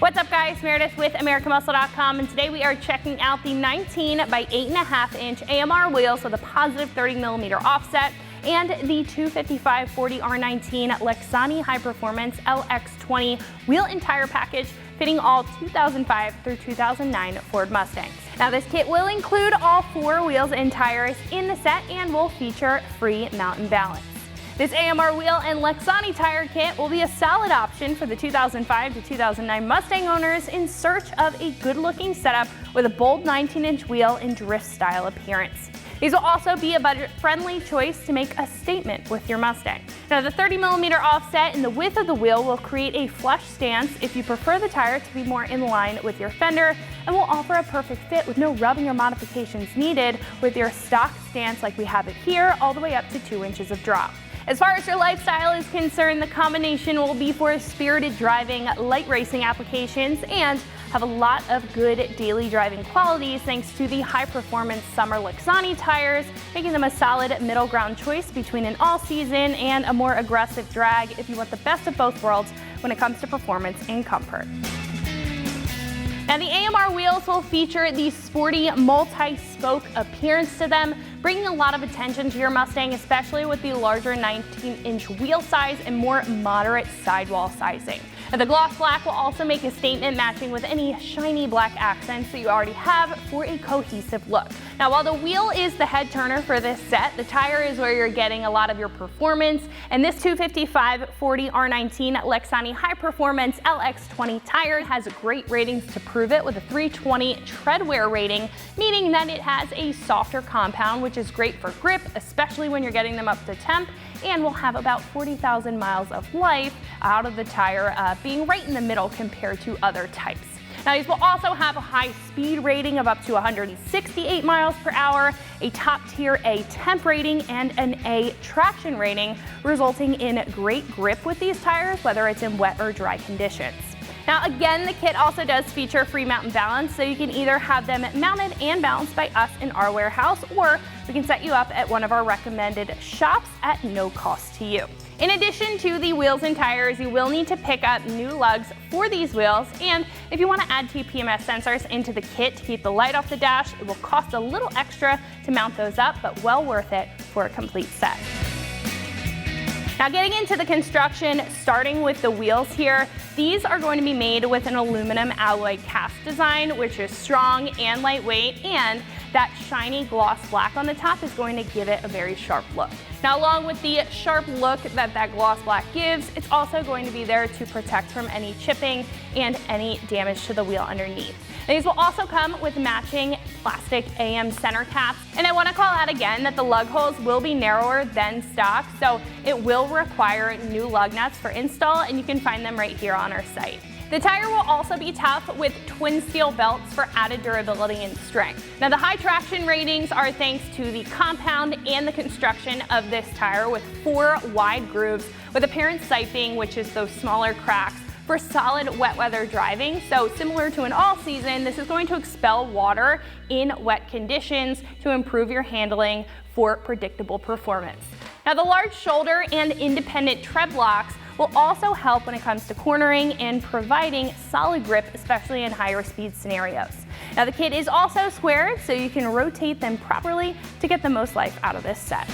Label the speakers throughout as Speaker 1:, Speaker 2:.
Speaker 1: What's up guys, Meredith with AmericanMuscle.com, and today we are checking out the 19 by 8.5 inch AMR wheels with a positive 30mm offset and the 255/40 R19 Lexani High Performance LX-Twenty wheel and tire package fitting all 2005 through 2009 Ford Mustangs. Now this kit will include all 4 wheels and tires in the set and will feature free mount and balance. This AMR wheel and Lexani tire kit will be a solid option for the 2005 to 2009 Mustang owners in search of a good-looking setup with a bold 19-inch wheel and drift-style appearance. These will also be a budget-friendly choice to make a statement with your Mustang. Now the 30mm offset in the width of the wheel will create a flush stance if you prefer the tire to be more in line with your fender, and will offer a perfect fit with no rubbing or modifications needed with your stock stance like we have it here, all the way up to 2 inches of drop. As far as your lifestyle is concerned, the combination will be for spirited driving, light racing applications, and have a lot of good daily driving qualities thanks to the high-performance summer Lexani tires, making them a solid middle ground choice between an all-season and a more aggressive drag if you want the best of both worlds when it comes to performance and comfort. Now the AMR wheels will feature the sporty multi-spoke appearance to them, bringing a lot of attention to your Mustang, especially with the larger 19-inch wheel size and more moderate sidewall sizing. Now, the gloss black will also make a statement, matching with any shiny black accents that you already have for a cohesive look. Now while the wheel is the head turner for this set, the tire is where you're getting a lot of your performance, and this 255/40 R19 Lexani High Performance LX-Twenty tire has great ratings to prove it, with a 320 tread wear rating, meaning that it has a softer compound, which is great for grip, especially when you're getting them up to temp, and will have about 40,000 miles of life out of the tire, being right in the middle compared to other types. Now these will also have a high speed rating of up to 168 miles per hour, a top tier A temp rating, and an A traction rating, resulting in great grip with these tires, whether it's in wet or dry conditions. Now again, the kit also does feature free mount and balance, so you can either have them mounted and balanced by us in our warehouse, or we can set you up at one of our recommended shops at no cost to you. In addition to the wheels and tires, you will need to pick up new lugs for these wheels, and if you want to add 2 PMS sensors into the kit to keep the light off the dash, it will cost a little extra to mount those up, but well worth it for a complete set. Now getting into the construction, starting with the wheels here, these are going to be made with an aluminum alloy cast design, which is strong and lightweight, and that shiny gloss black on the top is going to give it a very sharp look. Now along with the sharp look that gloss black gives, it's also going to be there to protect from any chipping and any damage to the wheel underneath. These will also come with matching plastic AM center caps, and I want to call out again that the lug holes will be narrower than stock, so it will require new lug nuts for install, and you can find them right here on our site. The tire will also be tough with twin steel belts for added durability and strength. Now the high traction ratings are thanks to the compound and the construction of this tire, with 4 wide grooves with apparent siping, which is those smaller cracks, for solid wet weather driving. So similar to an all-season, this is going to expel water in wet conditions to improve your handling for predictable performance. Now the large shoulder and independent tread blocks will also help when it comes to cornering and providing solid grip, especially in higher speed scenarios. Now the kit is also squared, so you can rotate them properly to get the most life out of this set.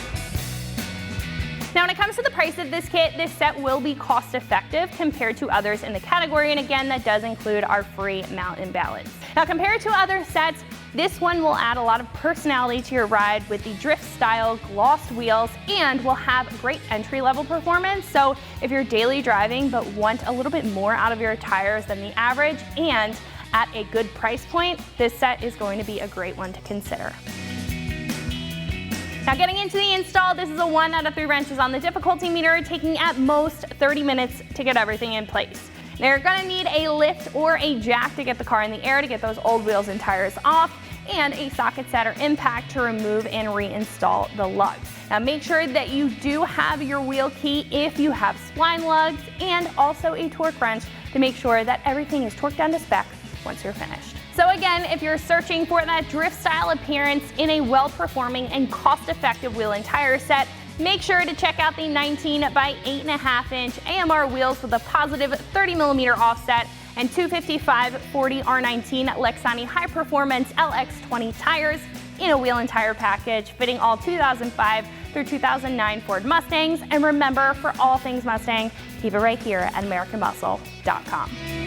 Speaker 1: Now when it comes to the price of this kit, this set will be cost effective compared to others in the category, and again, that does include our free mount and balance. Now compared to other sets, this one will add a lot of personality to your ride with the drift style glossed wheels, and will have great entry level performance. So if you're daily driving but want a little bit more out of your tires than the average and at a good price point, this set is going to be a great one to consider. Now getting into the install, this is a 1 out of 3 wrenches on the difficulty meter, taking at most 30 minutes to get everything in place. Now you're going to need a lift or a jack to get the car in the air to get those old wheels and tires off, and a socket set or impact to remove and reinstall the lugs. Now make sure that you do have your wheel key if you have spline lugs, and also a torque wrench to make sure that everything is torqued down to spec once you're finished. So again, if you're searching for that drift style appearance in a well-performing and cost-effective wheel and tire set, make sure to check out the 19 by 8.5 inch AMR wheels with a positive 30mm offset and 255/40 R19 Lexani High Performance LX-20 tires in a wheel and tire package, fitting all 2005 through 2009 Ford Mustangs. And remember, for all things Mustang, keep it right here at AmericanMuscle.com.